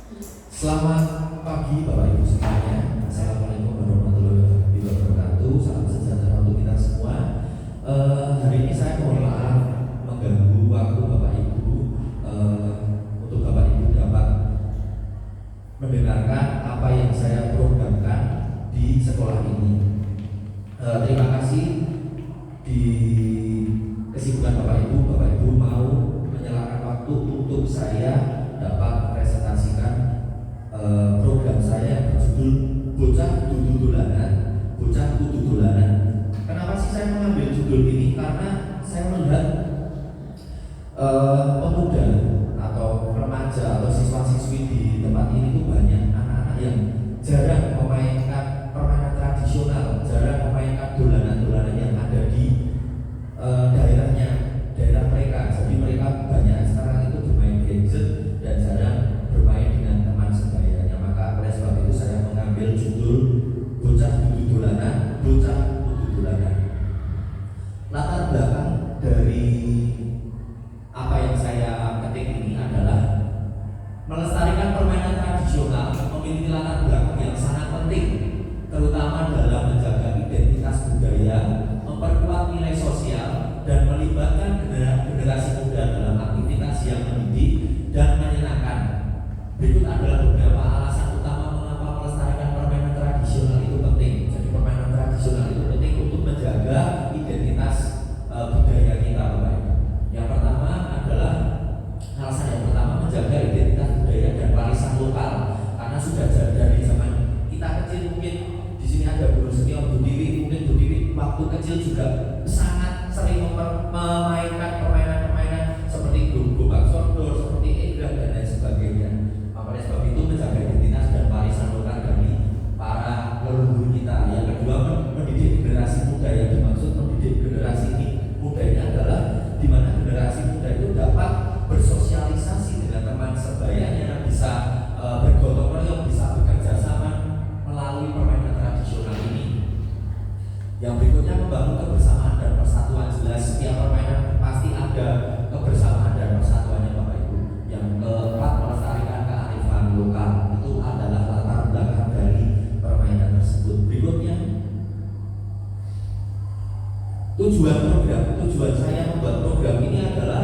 Selamat pagi Bapak Ibu semuanya. Assalamualaikum warahmatullahi wabarakatuh. Salam sejahtera untuk kita semua. Hari ini saya mohon maaf mengganggu waktu Bapak Ibu. Untuk Bapak Ibu dapat mendengarkan apa yang saya programkan di sekolah ini. Terima kasih di kesibukan Bapak Ibu mau menyelakan waktu untuk saya dapat presentasikan program saya berjudul Bocah Dudu Dolanan. Bocah Dudu Dolanan. Kenapa sih saya mengambil judul ini? Karena saya melihat pemuda atau remaja atau siswa-siswi di tempat ini itu banyak anak-anak yang jarang memainkan permainan tradisional, jarang memainkan dolanan-dolanan yang ada di daerah mereka. Jadi mereka banyak sekarang itu bermain gadget dan jarang bermain dengan teman sebayanya. Maka oleh sebab itu saya mengambil judul Bocah Dudu Dolanan, Bocah Dudu Dolanan. Latar belakang dari apa yang saya ketik ini adalah melestarikan permainan tradisional memiliki latar belakang yang sangat penting, terutama dalam menjaga identitas budaya, memperkuat nilai sosial, dan melibatkan generasi muda dalam aktivitas yang mendidik dan menyenangkan. Berikut adalah beberapa alasan utama mengapa melestarikan permainan tradisional itu penting. Jadi permainan tradisional itu penting untuk menjaga identitas budaya kita, Bapak Ibu. Yang pertama adalah alasan yang pertama menjaga identitas budaya dan warisan lokal. Karena sudah dari zaman kita kecil, mungkin di sini ada guru senior Bu Tiwi, mungkin Bu Tiwi waktu kecil juga sangat sering memainkan permainan-permainan seperti gobak sodor, seperti egrang dan lain sebagainya. Oleh sebab itu menjaga identitas dan warisan lokal dari para leluhur kita. Yang kedua, mendidik generasi muda. Yang dimaksud mendidik generasi muda ini adalah di mana generasi muda itu dapat bersosialisasi dengan teman sebayanya, bisa bergotong royong, bisa bekerja sama melalui permainan tradisional ini. Yang berikutnya, membangun kebersamaan dan persatuan. Jelas setiap permainan pasti ada kebersamaan dan persatuannya, Bapak Ibu. Yang keempat, melestarikan kearifan lokal. Itu adalah latar belakang dari permainan tersebut. Berikutnya, tujuan saya membuat program ini adalah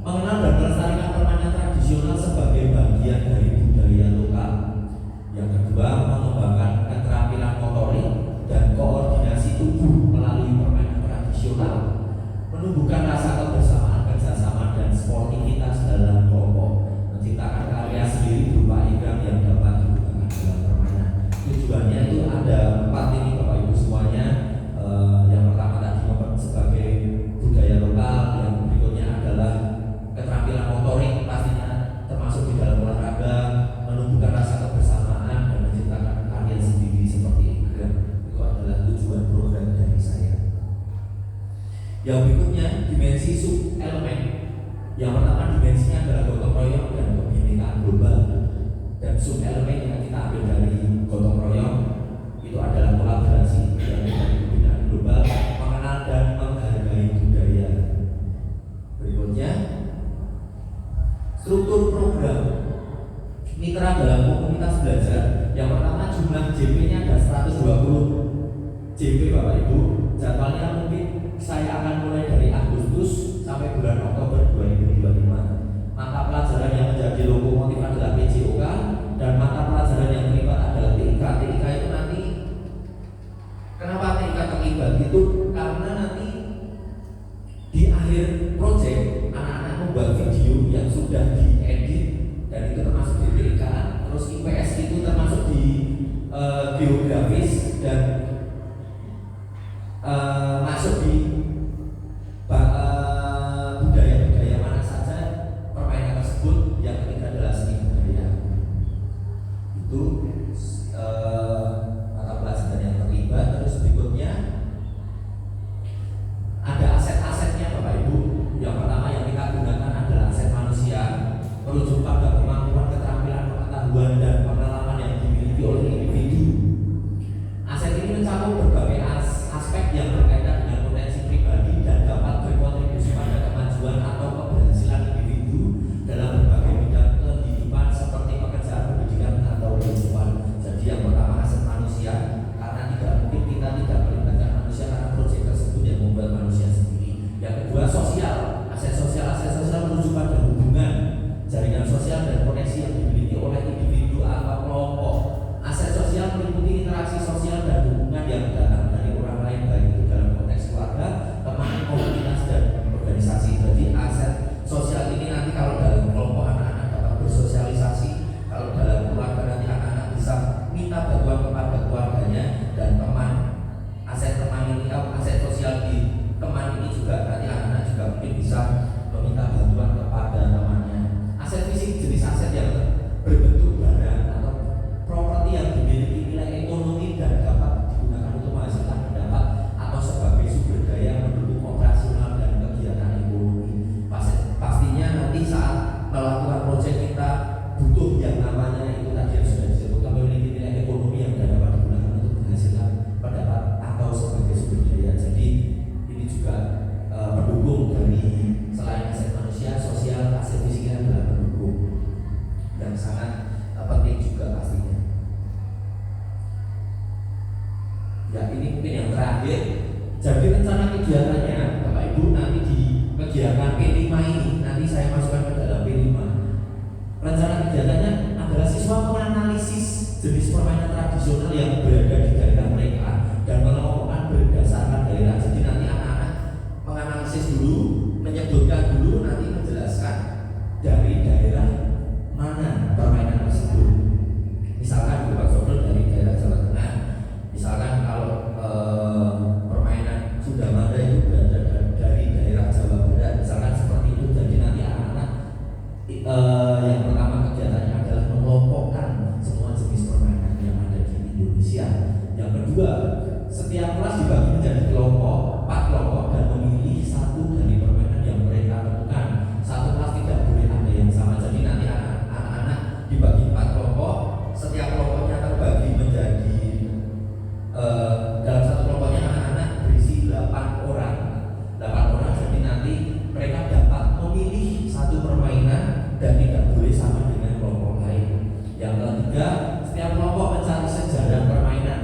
mengenal dan melestarikan permainan tradisional sebagai bagian dari budaya lokal. Yang kedua, mengembangkan keterampilan motorik dan koordinasi tubuh melalui permainan tradisional, menumbuhkan rasa kebersamaan, kerjasama, dan sportivitas dalam kelompok, menciptakan karya sendiri berupa egrang yang dapat digunakan dalam permainan. Tujuannya itu ada 4 ini, Bapak Ibu semuanya. Yang pertama tadi sebagai budaya lokal, yang berikutnya adalah keterampilan motorik, pastinya termasuk di dalam olahraga, menumbuhkan rasa kebersamaan dan menciptakan karya sendiri seperti egrang. Itu adalah tujuan program dari saya. Yang berikutnya, dimensi sub elemen. Yang pertama dimensinya adalah gotong royong dan kebinekaan global. Dan sub elemen yang kita ambil dari gotong royong itu adalah kolaborasi dari kebinekaan global, mengenal dan menghargai budaya. Berikutnya, struktur program mitra dalam komunitas belajar. Yang pertama, jumlah JP-nya ada 120 JP, Bapak Ibu. Jadwalnya mungkin saya akan mulai dari Agustus sampai bulan Oktober 2025. Mata pelajaran yang menjadi lokomotif adalah PJOK, dan mata pelajaran yang terlibat adalah TIK. TIK itu nanti, kenapa TIK terlibat? Itu karena nanti di akhir proyek anak-anak membuat video yang sudah diedit, dan itu termasuk di TIK. Terus IPS itu termasuk di geografis dan masuk di Jadi rencana kegiatannya Bapak Ibu nanti di kegiatan P5 ini, nanti saya masukkan ke dalam P5. Rencana kegiatannya adalah siswa menganalisis jenis permainan tradisional yang berada di daerah mereka dan mengelompokkan berdasarkan daerah. Jadi nanti anak-anak menganalisis dulu, menyebutkan dulu, nanti menjelaskan dari daerah mana permainan tersebut. Misalkan Bapak Saudara dari daerah Jawa Tengah, misalkan kalau permainan Sundamada itu berada dari daerah Jawa Barat, misalkan seperti itu. Jadi nanti anak-anak yang pertama kegiatannya adalah mengelompokkan semua jenis permainan yang ada di Indonesia. Yang kedua, setiap kelas dibagi menjadi kelompok, 4 kelompok, dan memilih satu dari permainan yang mereka temukan. Satu kelas tidak boleh ada yang sama. Jadi nanti anak-anak dibagi 4 kelompok, setiap kelompoknya terbagi menjadi dalam satu kelompoknya anak-anak berisi 8 orang. 8 orang, jadi nanti mereka dapat memilih satu permainan dan tidak boleh sama dengan kelompok lain. Yang ketiga, setiap kelompok mencari sejarah permainan,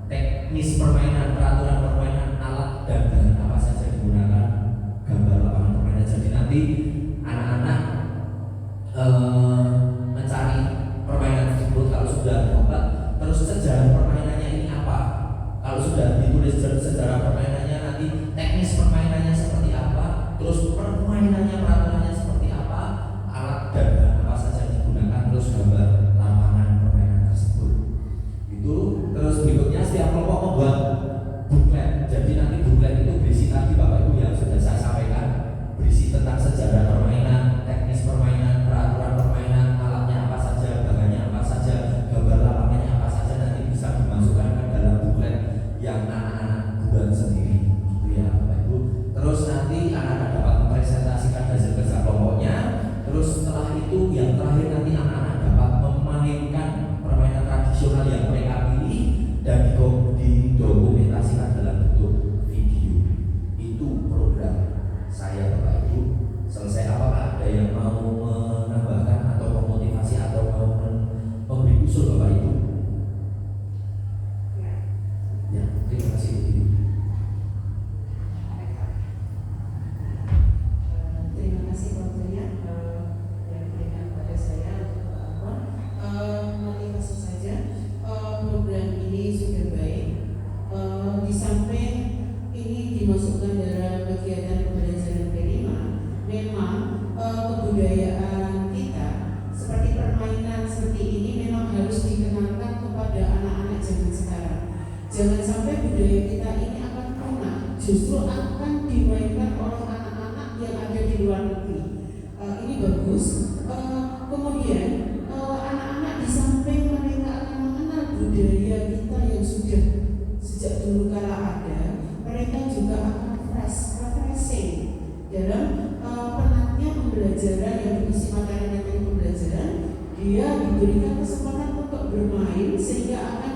teknis permainan, peraturan permainan, alat dan bahan apa saja digunakan, gambar lapangan permainan. Jadi nanti anak-anak mencari permainan tersebut. Kalau sudah dapat, terus sejarah permainannya ini apa? Kalau sudah ditulis sejarah permainannya, nanti teknis permainannya seperti apa, terus permainannya, peraturannya seperti apa, alat dan bahan apa saja digunakan, terus gambar lapangan permainan tersebut. Itu terus berikutnya setiap kelompok membuat buklet. Jadi nanti buklet itu berisi tadi Bapak Ibu yang sudah saya sampaikan, berisi tentang sejarah permainan, teknis permainan, peraturan permainan, alatnya apa saja, bahannya apa saja, gambar lapangannya apa saja, nanti bisa dimasukkan ke dalam buklet yang anak-anak buat sendiri, gitu ya Bapak Ibu. Terus nanti anak-anak dapat mempresentasikan hasil kerja kelompoknya. Terus setelah itu yang terakhir nanti anak-anak dapat memainkan permainan tradisional yang mereka pilih dan didokumentasikan dalam bentuk video. Itu program saya Bapak Ibu. Selesai. Apakah ada yang mau menambahkan atau memotivasi atau mau memberi usul Bapak Ibu? Ya, terima kasih Bu Ibu. Terima kasih waktunya yang diberikan kepada saya untuk motivasi saja. Program ini sudah baik. Di samping ini dimasukkan dalam kegiatan pembelajaran P5, memang kebudayaan kita seperti permainan seperti ini memang harus dikenalkan kepada anak-anak zaman sekarang. Jangan sampai budaya kita ini akan punah, justru akan dimainkan oleh anak-anak yang ada di luar negeri. Ini bagus. Kemudian anak-anak di samping mereka akan mengenal budaya kita yang sudah sejak dulu kala ada, mereka juga akan refreshing dalam penatnya pembelajaran yang berisi materi-materi pembelajaran. Dia diberikan kesempatan untuk bermain sehingga akan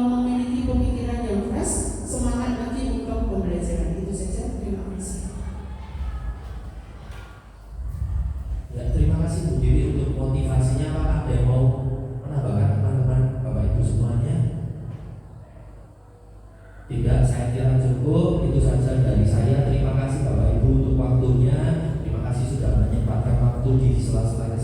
memiliki pemikiran yang fresh, semangat lagi untuk pembelajaran. Itu saja. Terima kasih. Ya, terima kasih Bu Dewi untuk motivasinya. Apakah ada yang mau menambahkan teman-teman Bapak Ibu semuanya? Tidak, saya kira cukup. Itu saja dari saya. Terima kasih Bapak Ibu untuk waktunya. Terima kasih sudah menyempatkan waktu di sela-sela